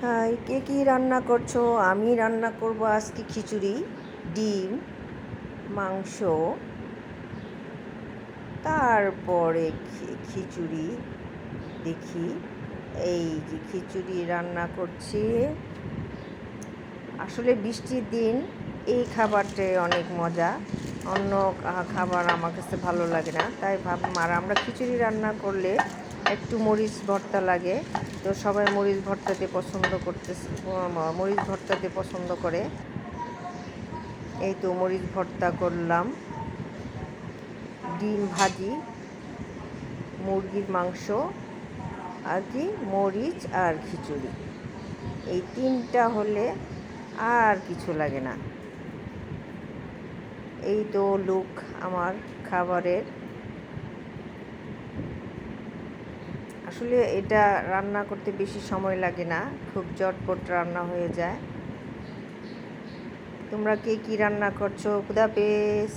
High, কে কি রান্না করছো? আমি রান্না করব আজকে খিচুড়ি, ডিম, মাংস, তারপরে খিচুড়ি। দেখি, এই যে খিচুড়ি রান্না করছি। আসলে বৃষ্টির দিন এই খাবারটাই অনেক মজা। অন্য খাবার আমার কাছে ভালো লাগে না, তাই ভাবলাম। আর আমরা খিচুড়ি রান্না করলে একটু মরিচ ভর্তা লাগে, তো সবাই মরিচ ভর্তাতে পছন্দ করতেছে, মরিচ ভর্তাতে পছন্দ করে। এই তো মরিচ ভর্তা করলাম, ডিম ভাজি, মুরগির মাংস, আর কি মরিচ আর খিচুড়ি। এই তিনটা হলে আর কিছু লাগে না। এই তো লুক আমার খাবারের। আসলে এটা রান্না করতে বেশি সময় লাগে না, খুব ঝটপট রান্না হয়ে যায়। তোমরা কে কি রান্না করছো? খুদা হাফেজ।